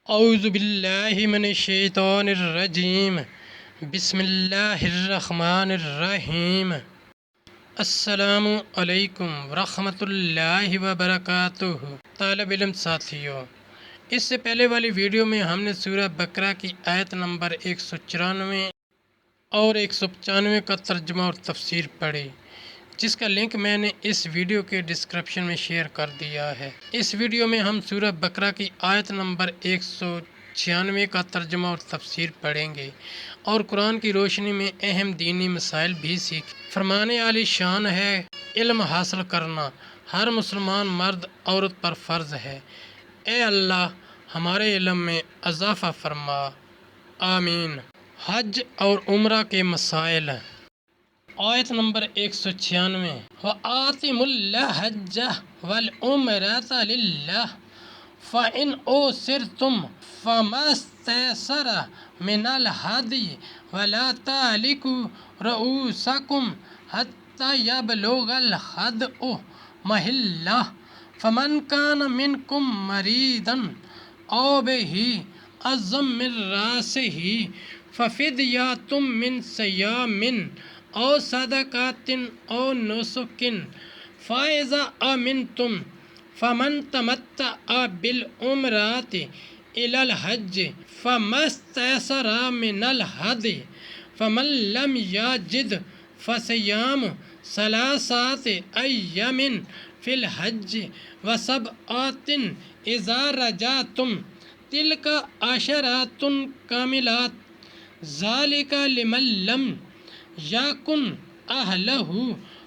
اعوذ باللہ من الشیطان الرجیم، بسم اللہ الرحمن الرحیم۔ السلام علیکم ورحمۃ اللہ وبرکاتہ۔ طالب علم ساتھیوں، اس سے پہلے والی ویڈیو میں ہم نے سورہ بقرہ کی آیت نمبر 194 اور 195 کا ترجمہ اور تفسیر پڑھی، جس کا لنک میں نے اس ویڈیو کے ڈسکرپشن میں شیئر کر دیا ہے۔ اس ویڈیو میں ہم سورہ بقرہ کی آیت نمبر 196 کا ترجمہ اور تفسیر پڑھیں گے اور قرآن کی روشنی میں اہم دینی مسائل بھی سیکھیں۔ فرمان عالی شان ہے، علم حاصل کرنا ہر مسلمان مرد عورت پر فرض ہے۔ اے اللہ، ہمارے علم میں اضافہ فرما، آمین۔ حج اور عمرہ کے مسائل۔ آیت نمبر 196۔ وَآتِمُوا الْحَجَّ وَالْعُمْرَةَ لِلَّهِ فَإِنْ أُحْصِرْتُمْ فَمَا اسْتَيْسَرَ مِنَ الْهَدْيِ وَلَا تَحْلِقُوا رُءُوسَكُمْ حَتَّى يَبْلُغَ الْهَدْيُ مَحِلَّهُ فَمَنْ كَانَ مِنْكُمْ مَرِيضًا أَوْ بِهِ أَذًى مِنْ رَأْسِهِ فَفِدْيَةٌ مِنْ صِيَامٍ أَوْ صَدَقَةٍ أَوْ نُسُكٍ فَإِذَا أَمِنْتُمْ فَمَنْ تَمَتَّعَ بِالْعُمْرَةِ إِلَى الْحَجِّ فَمَا اسْتَيْسَرَ مِنَ الْهَدْيِ فَمَنْ لَمْ يَجِدْ فَصِيَامُ ثَلَاثَةِ أَيَّامٍ فِي الْحَجِّ وَسَبْعَةٍ إِذَا رَجَعْتُمْ تِلْكَ عَشَرَةٌ كَامِلَةٌ ذَلِكَ لِمَنْ لَمْ يَكُنْ أَهْلُهُ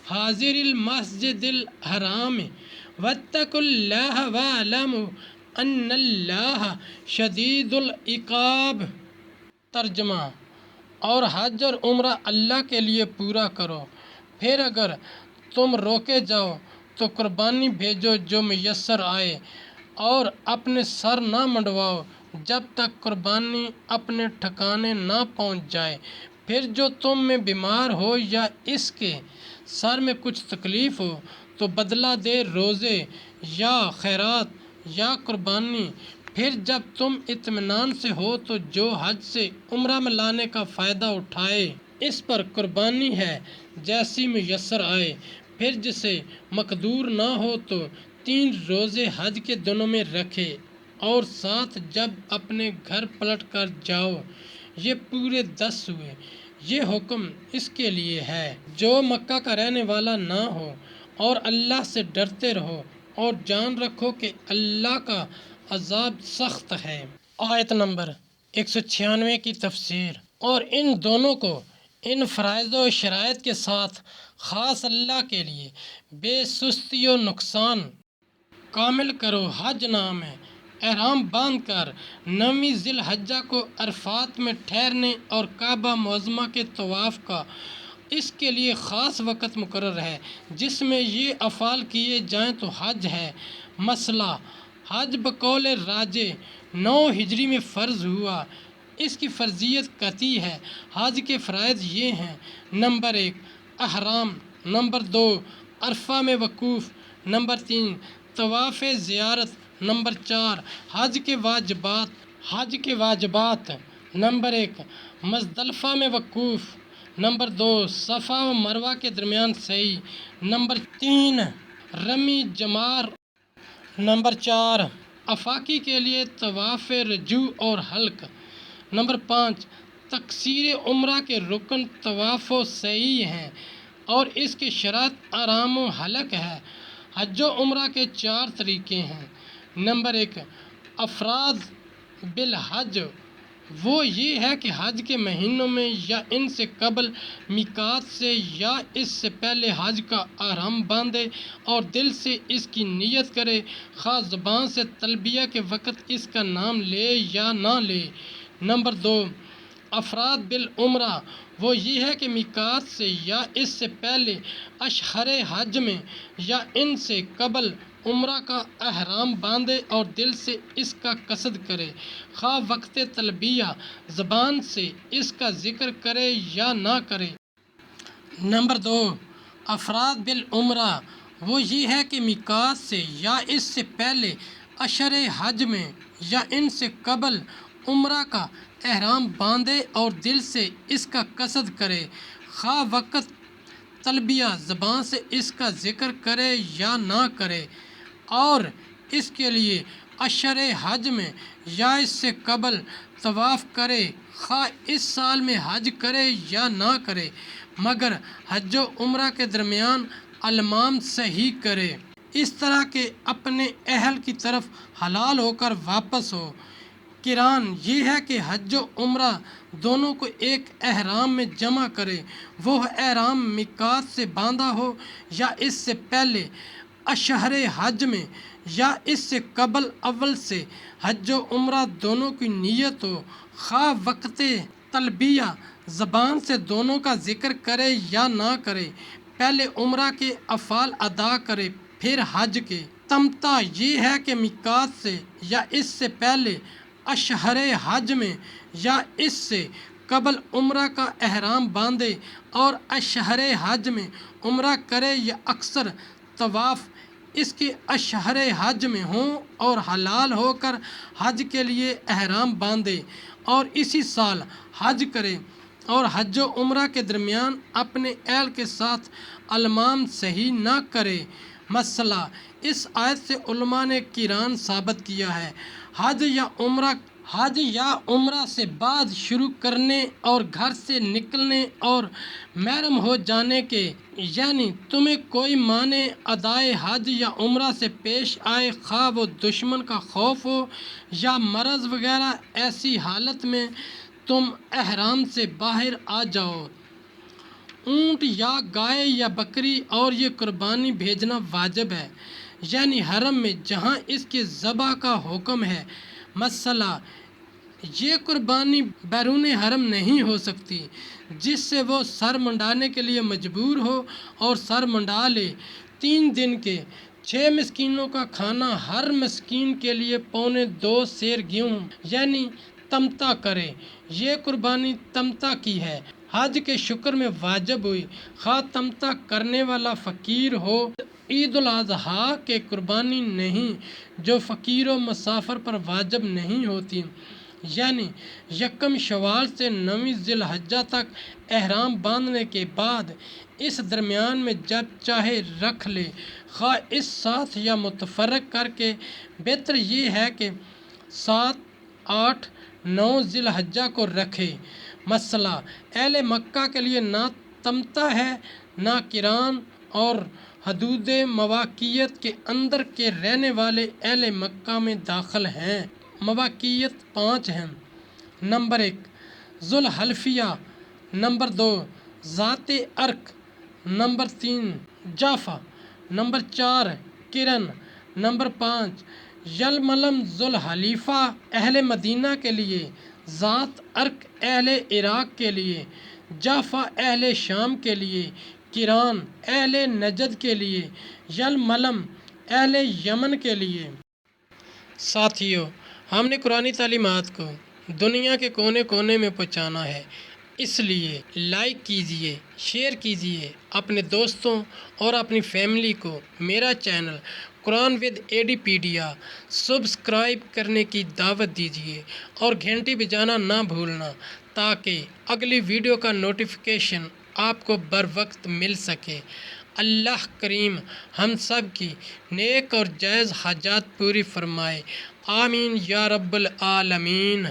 حَاضِرِي الْمَسْجِدِ الْحَرَامِ وَاتَّقُوا اللَّهَ وَاعْلَمُوا أَنَّ اللَّهَ شَدِيدُ الْعِقَابِ۔ ترجمہ۔ اور حج اور عمرہ اللہ کے لیے پورا کرو، پھر اگر تم روکے جاؤ تو قربانی بھیجو جو میسر آئے، اور اپنے سر نہ منڈواؤ جب تک قربانی اپنے ٹھکانے نہ پہنچ جائے۔ پھر جو تم میں بیمار ہو یا اس کے سر میں کچھ تکلیف ہو تو بدلہ دے روزے یا خیرات یا قربانی۔ پھر جب تم اطمینان سے ہو تو جو حج سے عمرہ میں لانے کا فائدہ اٹھائے، اس پر قربانی ہے جیسی میسر آئے۔ پھر جسے مقدور نہ ہو تو 3 روزے حج کے دنوں میں رکھے، اور ساتھ جب اپنے گھر پلٹ کر جاؤ، یہ پورے 10 ہوئے۔ یہ حکم اس کے لیے ہے جو مکہ کا رہنے والا نہ ہو، اور اللہ سے ڈرتے رہو اور جان رکھو کہ اللہ کا عذاب سخت ہے۔ آیت نمبر 196 کی تفسیر۔ اور ان دونوں کو ان فرائض و شرائط کے ساتھ خاص اللہ کے لیے بے سستی و نقصان کامل کرو۔ حج نام ہے احرام باندھ کر 9 ذی الحجہ کو عرفات میں ٹھہرنے اور کعبہ معظمہ کے طواف کا اس کے لیے خاص وقت مقرر ہے جس میں یہ افعال کیے جائیں تو حج ہے۔ مسئلہ: حج بقول راجح 9 ہجری میں فرض ہوا۔ اس کی فرضیت قطعی ہے۔ حج کے فرائض یہ ہیں: نمبر 1 احرام، نمبر 2 عرفہ میں وقوف، نمبر 3 طواف زیارت، نمبر 4 حج کے واجبات، نمبر 1 مزدلفہ میں وقوف، نمبر 2 صفا و مروہ کے درمیان سعی، نمبر 3 رمی جمار، نمبر 4 افاقی کے لیے طواف رجوع اور حلق، نمبر 5 تقصیر عمرہ کے رکن طواف و سعی ہیں اور اس کے شرط احرام و حلق ہے۔ حج و عمرہ کے 4 طریقے ہیں۔ نمبر 1 افراد بالحج، وہ یہ ہے کہ حج کے مہینوں میں یا ان سے قبل میقات سے یا اس سے پہلے حج کا احرام باندھے اور دل سے اس کی نیت کرے، خواہ زبان سے تلبیہ کے وقت اس کا نام لے یا نہ لے۔ نمبر 2 افراد بالعمرہ، وہ یہ ہے کہ میقات سے یا اس سے پہلے اشہر حج میں یا ان سے قبل عمرہ کا احرام باندھے اور دل سے اس کا قصد کرے، خواہ وقت تلبیہ زبان سے اس کا ذکر کرے یا نہ کرے۔ نمبر 2 افراد بالعمرہ، وہ یہ ہے کہ میقات سے یا اس سے پہلے اشر حج میں یا ان سے قبل عمرہ کا احرام باندھے اور دل سے اس کا قصد کرے، خواہ وقت تلبیہ زبان سے اس کا ذکر کرے یا نہ کرے، اور اس کے لیے اشر حج میں یا اس سے قبل طواف کرے، خواہ اس سال میں حج کرے یا نہ کرے، مگر حج و عمرہ کے درمیان المام صحیح کرے، اس طرح کہ اپنے اہل کی طرف حلال ہو کر واپس ہو۔ قران یہ ہے کہ حج و عمرہ دونوں کو ایک احرام میں جمع کرے، وہ احرام میقات سے باندھا ہو یا اس سے پہلے، اشہر حج میں یا اس سے قبل اول سے حج و عمرہ دونوں کی نیت ہو، خواہ وقت تلبیہ زبان سے دونوں کا ذکر کرے یا نہ کرے، پہلے عمرہ کے افعال ادا کرے پھر حج کے۔ تمتع یہ ہے کہ میقات سے یا اس سے پہلے اشہر حج میں یا اس سے قبل عمرہ کا احرام باندھے اور اشہر حج میں عمرہ کرے یا اکثر طواف اس کے اشہر حج میں ہوں اور حلال ہو کر حج کے لیے احرام باندھے اور اسی سال حج کرے اور حج و عمرہ کے درمیان اپنے اہل کے ساتھ المام صحیح نہ کرے۔ مسئلہ اس آیت سے علماء نے قران ثابت کیا ہے، حج یا عمرہ سے بعد شروع کرنے اور گھر سے نکلنے اور محرم ہو جانے کے، یعنی تمہیں کوئی مانع ادائے حج یا عمرہ سے پیش آئے، خواہ وہ دشمن کا خوف ہو یا مرض وغیرہ، ایسی حالت میں تم احرام سے باہر آ جاؤ۔ اونٹ یا گائے یا بکری اور یہ قربانی بھیجنا واجب ہے، یعنی حرم میں جہاں اس کے ذبح کا حکم ہے۔ مسئلہ یہ قربانی بیرون حرم نہیں ہو سکتی، جس سے وہ سر منڈانے کے لیے مجبور ہو اور سر منڈا لے۔ 3 دن کے 6 مسکینوں کا کھانا، ہر مسکین کے لیے 2.25 سیر گیہوں یعنی تمتع کرے، یہ قربانی تمتع کی ہے، حج کے شکر میں واجب ہوئی، خواہ تمتع کرنے والا فقیر ہو۔ عید الاضحیٰ کے قربانی نہیں جو فقیر و مسافر پر واجب نہیں ہوتی، یعنی 1 شوال سے 9 ذی الحجہ تک احرام باندھنے کے بعد اس درمیان میں جب چاہے رکھ لے، خواہ اس ساتھ یا متفرق کر کے۔ بہتر یہ ہے کہ 7، 8، 9 ذی الحجہ کو رکھے۔ مسئلہ اہل مکہ کے لیے نہ تمتع ہے نہ قران، اور حدود مواقیت کے اندر کے رہنے والے اہل مکہ میں داخل ہیں۔ مواقیت 5 ہیں: نمبر 1 ذو الحلیفہ، نمبر 2 ذات عرق، نمبر 3 جعفہ، نمبر 4 قرن، نمبر 5 یلملم۔ ذو الحلیفہ اہل مدینہ کے لیے، ذات عرق اہل عراق کے لیے، جعفہ اہل شام کے لیے، قران اہل نجد کے لیے، یلملم اہل یمن کے لیے۔ ساتھیو، ہم نے قرآنی تعلیمات کو دنیا کے کونے کونے میں پہنچانا ہے، اس لیے لائک کیجئے، شیئر کیجئے اپنے دوستوں اور اپنی فیملی کو۔ میرا چینل قرآن ود ایڈیپیڈیا سبسکرائب کرنے کی دعوت دیجئے اور گھنٹی بجانا نہ بھولنا، تاکہ اگلی ویڈیو کا نوٹیفیکیشن آپ کو بر وقت مل سکے۔ اللہ کریم ہم سب کی نیک اور جائز حاجات پوری فرمائے، آمین یا رب العالمین۔